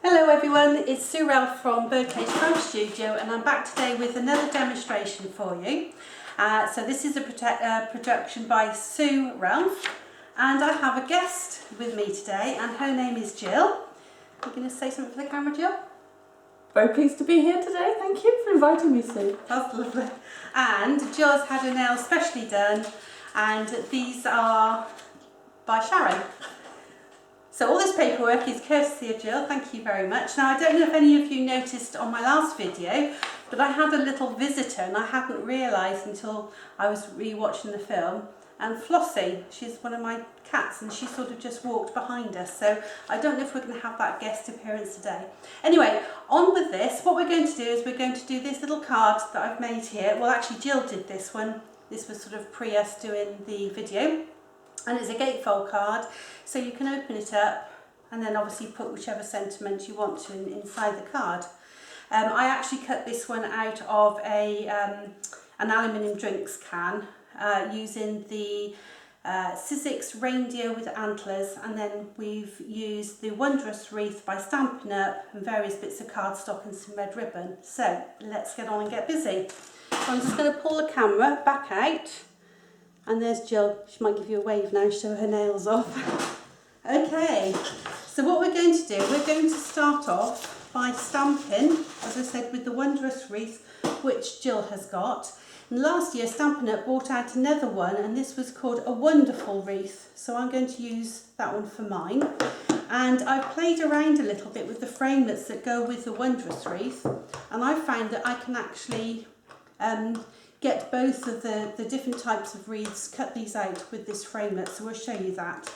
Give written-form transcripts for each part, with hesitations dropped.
Hello everyone, it's Sue Ralph from Birdcage Craft Studio and I'm back today with another demonstration for you. So this is a production by Sue Ralph and I have a guest with me today and her name is Gill. You're going to say something for the camera, Gill? Very pleased to be here today, thank you for inviting me, Sue. That's lovely. And Jill's had her nails specially done and these are by Sharon. So all this paperwork is courtesy of Gill, thank you very much. Now I don't know if any of you noticed on my last video, but I had a little visitor and I hadn't realised until I was re-watching the film. And Flossie, she's one of my cats and she sort of just walked behind us. So I don't know if we're going to have that guest appearance today. Anyway, on with this. What we're going to do is we're going to do this little card that I've made here. Well actually Gill did this one. This was sort of pre us doing the video. And it's a gatefold card, so you can open it up and then obviously put whichever sentiment you want to inside the card. I actually cut this one out of an aluminium drinks can using the Sizzix reindeer with antlers, and then we've used the Wondrous Wreath by Stampin' Up and various bits of cardstock and some red ribbon. So let's get on and get busy. So I'm just going to pull the camera back out. And there's Gill, she might give you a wave now, show her nails off. Okay, so what we're going to do, we're going to start off by stamping, as I said, with the Wondrous Wreath, which Gill has got. And last year, Stampin' Up brought out another one, and this was called a Wonderful Wreath. So I'm going to use that one for mine. And I've played around a little bit with the framelits that go with the Wondrous Wreath, and I found that I can actually get both of the different types of wreaths, cut these out with this framelit, so we'll show you that.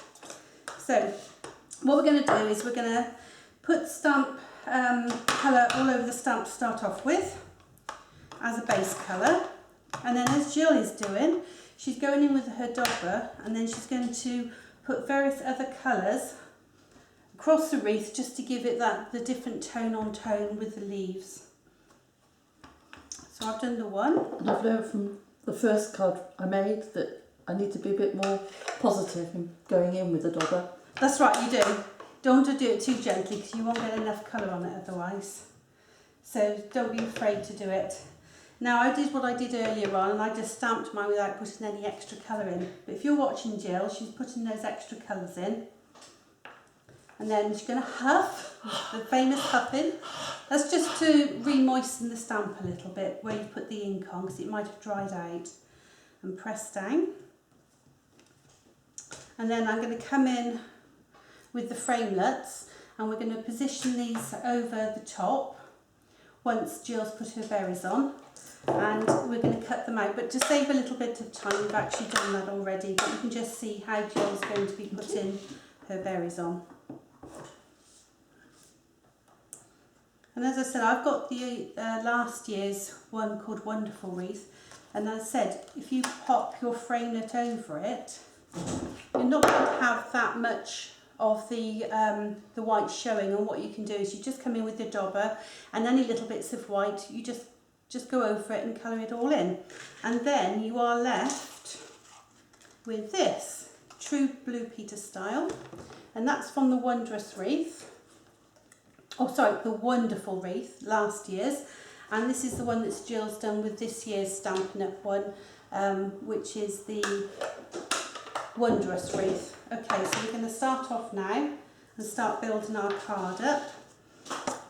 So what we're going to do is we're going to put stamp colour all over the stamp to start off with as a base colour, and then as Gill is doing, she's going in with her dobber and then she's going to put various other colours across the wreath just to give it the different tone on tone with the leaves. So I've done the one. And I've learned from the first card I made that I need to be a bit more positive in going in with the dobber. That's right, you do. Don't do it too gently because you won't get enough colour on it otherwise. So don't be afraid to do it. Now I did what I did earlier on and I just stamped mine without putting any extra colour in. But if you're watching Gill, she's putting those extra colours in. And then she's going to huff, the famous huffing. That's just to re-moisten the stamp a little bit where you put the ink on because it might have dried out. And press down. And then I'm going to come in with the framelets and we're going to position these over the top once Gill's put her berries on. And we're going to cut them out, but to save a little bit of time, we've actually done that already, but you can just see how Gill's going to be putting her berries on. And as I said, I've got the last year's one called Wonderful Wreath, and as I said, if you pop your framelit over it, you're not going to have that much of the white showing, and what you can do is you just come in with your dobber and any little bits of white, you just go over it and colour it all in. And then you are left with this, True Blue Peter style, and that's from the Wondrous Wreath. Oh sorry, the Wonderful Wreath, last year's, and this is the one that Gill's done with this year's Stampin' Up one, which is the Wondrous Wreath. Okay, so we're going to start off now and start building our card up.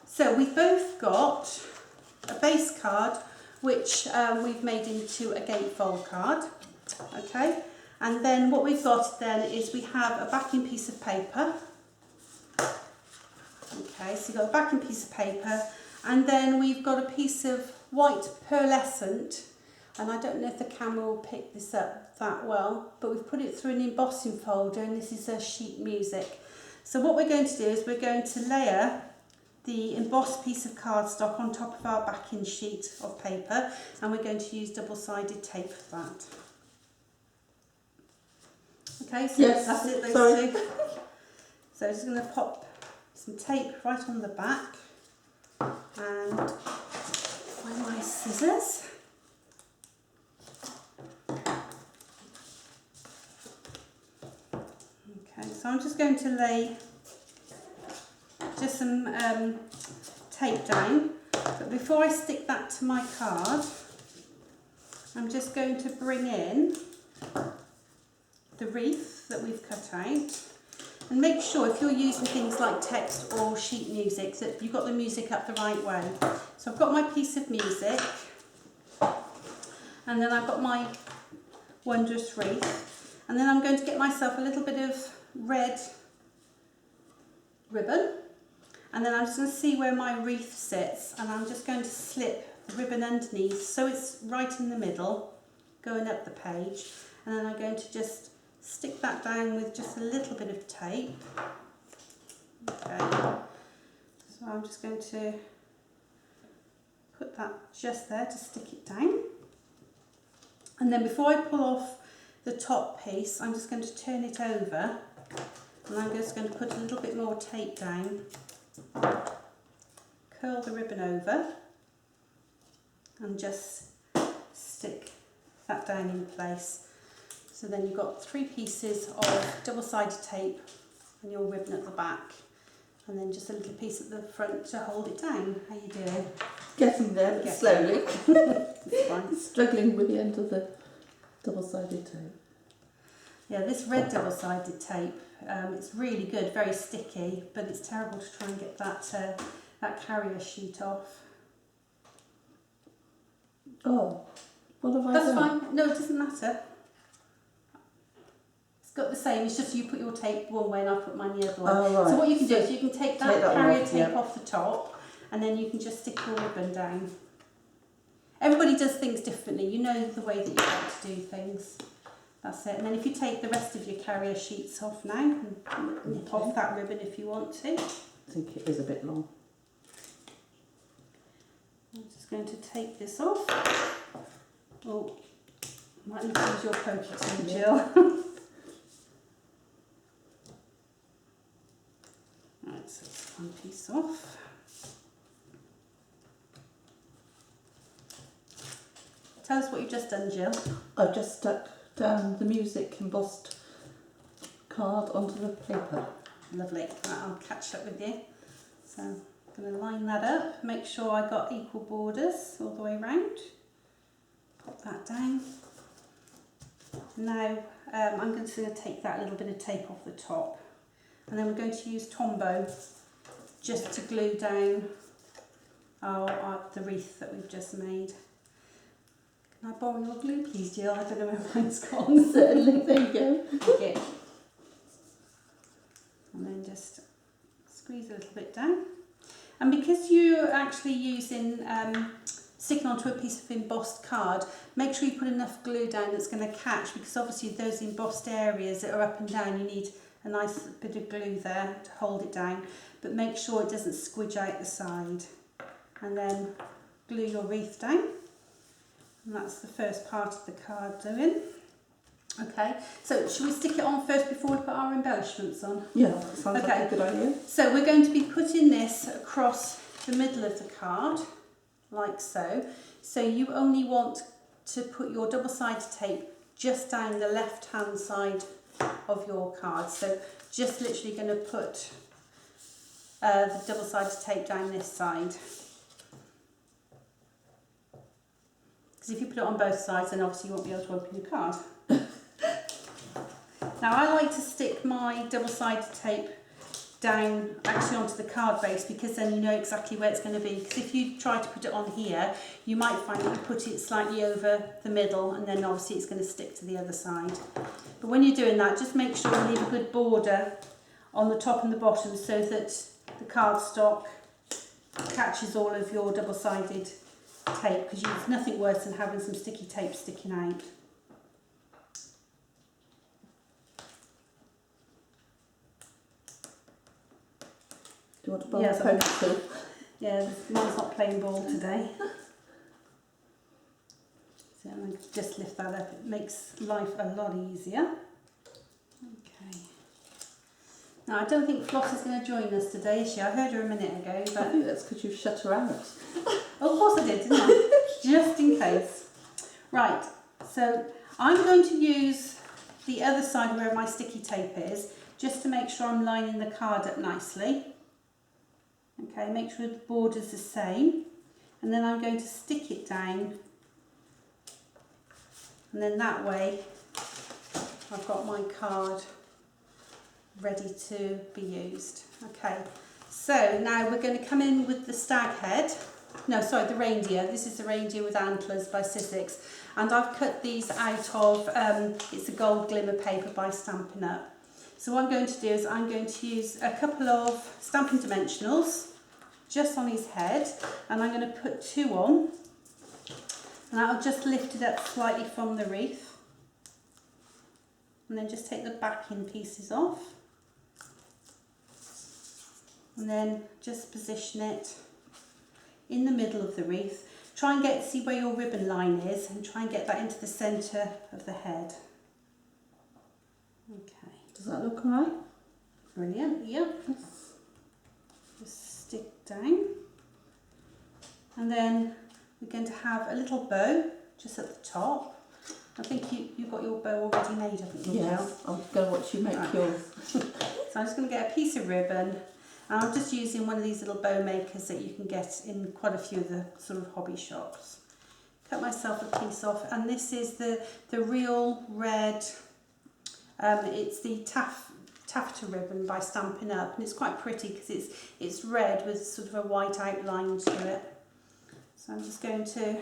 So we've both got a base card which we've made into a gatefold card, okay, and then what we've got then is we have a backing piece of paper. Okay, so you've got a backing piece of paper, and then we've got a piece of white pearlescent, and I don't know if the camera will pick this up that well, but we've put it through an embossing folder, and this is a sheet music. So what we're going to do is we're going to layer the embossed piece of cardstock on top of our backing sheet of paper, and we're going to use double-sided tape for that. Okay, so yes, that's it, those sorry. two. So I'm just going to pop some tape right on the back and find my scissors. Okay, so I'm just going to lay just some tape down, but before I stick that to my card, I'm just going to bring in the wreath that we've cut out, and make sure if you're using things like text or sheet music that you've got the music up the right way. So I've got my piece of music, and then I've got my wondrous wreath, and then I'm going to get myself a little bit of red ribbon, and then I'm just going to see where my wreath sits, and I'm just going to slip the ribbon underneath so it's right in the middle going up the page, and then I'm going to just stick that down with just a little bit of tape. Okay, so I'm just going to put that just there to stick it down, and then before I pull off the top piece, I'm just going to turn it over, and I'm just going to put a little bit more tape down, curl the ribbon over, and just stick that down in place. So then you've got 3 pieces of double-sided tape and your ribbon at the back, and then just a little piece at the front to hold it down. How you doing? Getting there, but slowly. It's fine. Struggling with the end of the double-sided tape. Yeah, this red double-sided tape, it's really good, very sticky, but it's terrible to try and get that that carrier sheet off. Oh, what have I That's done? fine. No, it doesn't matter. It's got the same. It's just you put your tape one way and I put mine the other way. Oh, right. So what you can do is you can take that carrier off, tape off the top, and then you can just stick your ribbon down. Everybody does things differently. You know the way that you like to do things. That's it. And then if you take the rest of your carrier sheets off now, and nip off that ribbon if you want to. I think it is a bit long. I'm just going to take this off. Oh, might need to use your pokey tool, Jill. Right, so it's one piece off. Tell us what you've just done, Jill. I've just stuck down the music embossed card onto the paper. Lovely. Right, I'll catch up with you. So I'm going to line that up, make sure I got equal borders all the way around. Pop that down. Now I'm just going to take that little bit of tape off the top, and then we're going to use Tombow just to glue down the wreath that we've just made. Can I borrow your glue, please, Jill? I don't know where mine's gone. Certainly, there you go. Okay. And then just squeeze a little bit down. And because you're actually using sticking onto a piece of embossed card, make sure you put enough glue down that's going to catch, because obviously those embossed areas that are up and down, you need a nice bit of glue there to hold it down, but make sure it doesn't squidge out the side. And then glue your wreath down, and that's the first part of the card doing. Okay, so should we stick it on first before we put our embellishments on? Yeah, that sounds like a good idea. So we're going to be putting this across the middle of the card, like so. So you only want to put your double-sided tape just down the left-hand side of your card. So just literally going to put the double-sided tape down this side. Because if you put it on both sides, then obviously you won't be able to open your card. Now I like to stick my double-sided tape down actually onto the card base, because then you know exactly where it's going to be. Because if you try to put it on here, you might find that you put it slightly over the middle, and then obviously it's going to stick to the other side. But when you're doing that, just make sure you leave a good border on the top and the bottom so that the cardstock catches all of your double-sided tape, because there's nothing worse than having some sticky tape sticking out. Do you want to borrow a poker tool? Yeah, mine's not playing ball today. So I'm going to just lift that up. It makes life a lot easier. Okay. Now I don't think Floss is going to join us today, is she? I heard her a minute ago, I but... think that's because you've shut her out. Oh, of course I did, didn't I? Just in case. Right, so I'm going to use the other side where my sticky tape is, just to make sure I'm lining the card up nicely. Okay, make sure the border's the same, and then I'm going to stick it down, and then that way I've got my card ready to be used. Okay, so now we're going to come in with the stag head. No, sorry, the reindeer. This is the reindeer with antlers by Sizzix, and I've cut these out of, it's a gold glimmer paper by Stampin' Up. So what I'm going to do is I'm going to use a couple of Stampin' Dimensionals just on his head, and I'm going to put 2 on, and I'll just lift it up slightly from the wreath, and then just take the backing pieces off, and then just position it in the middle of the wreath. Try and see where your ribbon line is, and try and get that into the centre of the head. Okay. Does that look alright? Brilliant, yep. Just stick down. And then we're going to have a little bow just at the top. I think you've got your bow already made, haven't you? Yes, I'm going to watch you make yours. So I'm just going to get a piece of ribbon, and I'm just using one of these little bow makers that you can get in quite a few of the sort of hobby shops. Cut myself a piece off, and this is the real red, it's the taffeta ribbon by Stampin' Up, and it's quite pretty because it's red with sort of a white outline to it. So I'm just going to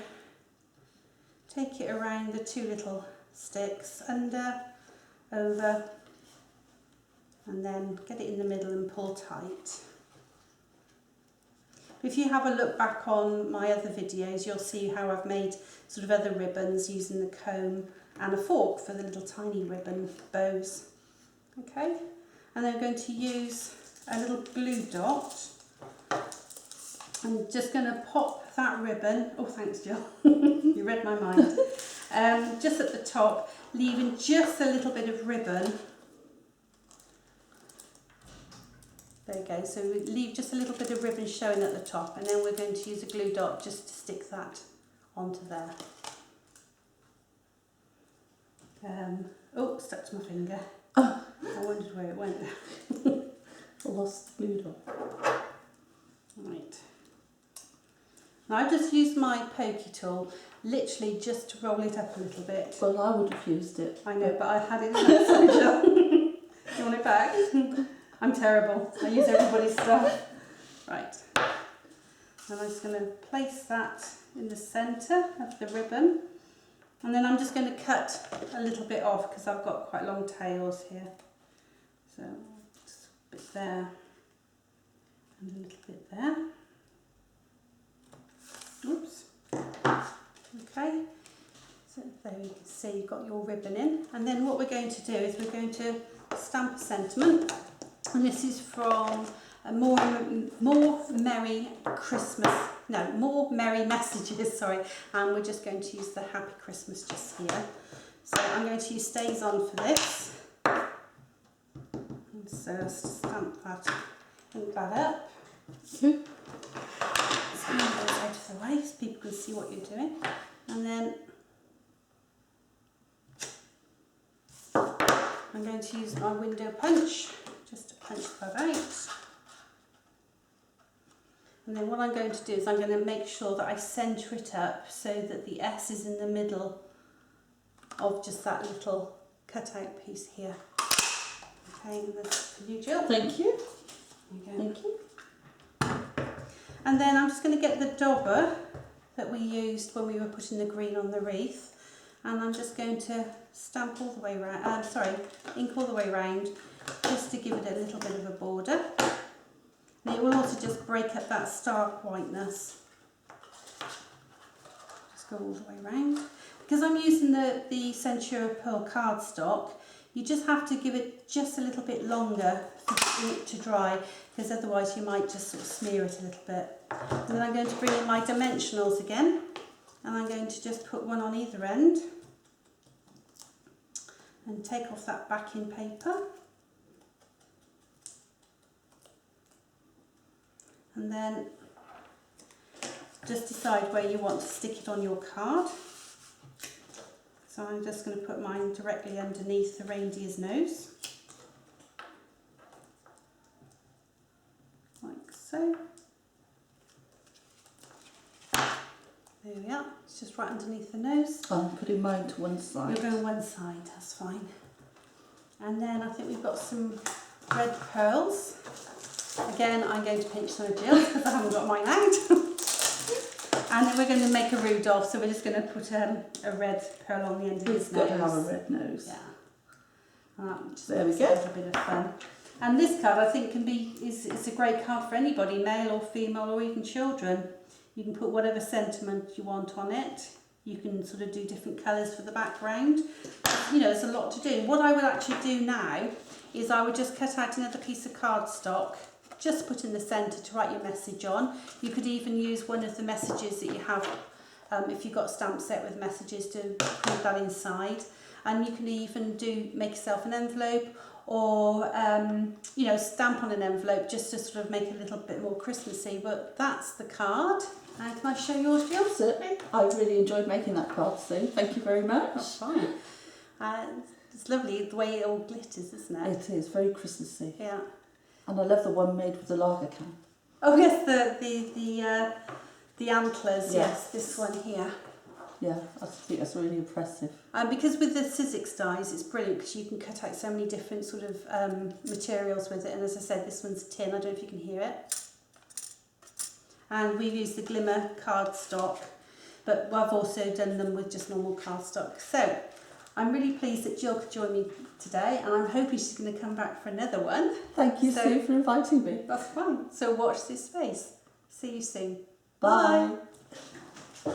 take it around the 2 little sticks, under, over, and then get it in the middle and pull tight. If you have a look back on my other videos, you'll see how I've made sort of other ribbons using the comb and a fork for the little tiny ribbon bows. Okay, and then I'm going to use a little glue dot. I'm just going to pop that ribbon, oh thanks Jill, you read my mind, just at the top, leaving just a little bit of ribbon. There you go, so we leave just a little bit of ribbon showing at the top, and then we're going to use a glue dot just to stick that onto there. Oh, stuck to my finger. Oh. I wondered where it went. I lost the glue dot. Right. Now I've just used my pokey tool, literally just to roll it up a little bit. Well, I would have used it. I know, but I had it in that side. You want it back? I'm terrible. I use everybody's stuff. Right. And I'm just going to place that in the centre of the ribbon. And then I'm just going to cut a little bit off because I've got quite long tails here. So just a bit there and a little bit there. Oops. Okay. So there you can see you've got your ribbon in. And then what we're going to do is we're going to stamp a sentiment. And this is from More Merry Messages, sorry. And we're just going to use the Happy Christmas just here. So I'm going to use Stays On for this. And so let's stamp that, ink that up. Just move those out of the way so people can see what you're doing. And then I'm going to use my window punch just to punch that out. And then what I'm going to do is I'm going to make sure that I centre it up so that the S is in the middle of just that little cut out piece here. Okay, and that's for you, Jill. Thank you. There you go. Thank you. And then I'm just going to get the dauber that we used when we were putting the green on the wreath, and I'm just going to stamp all the way around, ink all the way around, just to give it a little bit of a border. And it will also just break up that stark whiteness. Just go all the way around. Because I'm using the Centura Pearl cardstock, you just have to give it just a little bit longer for it to dry, because otherwise you might just sort of smear it a little bit. And then I'm going to bring in my dimensionals again, and I'm going to just put one on either end and take off that backing paper. And then just decide where you want to stick it on your card. So I'm just going to put mine directly underneath the reindeer's nose, like so. There we are. It's just right underneath the nose. I'm putting mine to one side. You're going one side, that's fine. And then I think we've got some red pearls. Again, I'm going to pinch some of Jill's because I haven't got mine out. And then we're going to make a Rudolph, so we're just going to put a red pearl on the end of his nose. It's got to have a red nose. Yeah. Just there we go. A bit of fun. And this card I think is a great card for anybody, male or female or even children. You can put whatever sentiment you want on it. You can sort of do different colours for the background. You know, there's a lot to do. What I would actually do now is I would just cut out another piece of cardstock, just put in the centre to write your message on. You could even use one of the messages that you have, if you've got a stamp set with messages, to put that inside. And you can even make yourself an envelope, or you know, stamp on an envelope just to sort of make it a little bit more Christmassy. But that's the card. And can I show yours, Jill? Certainly. I really enjoyed making that card, Sue. Thank you very much. That's fine. It's lovely the way it all glitters, isn't it? It is very Christmassy. Yeah. And I love the one made with the lager can. Oh yes, the antlers. Yes. This one here. Yeah, I think that's really impressive. And because with the Sizzix dies, it's brilliant because you can cut out so many different sort of materials with it. And as I said, this one's tin. I don't know if you can hear it. And we've used the glimmer cardstock, but I've also done them with just normal cardstock. So I'm really pleased that Jill could join me today, and I'm hoping she's going to come back for another one. Thank you, Sue, for inviting me. That's fine. So watch this space. See you soon. Bye. Bye.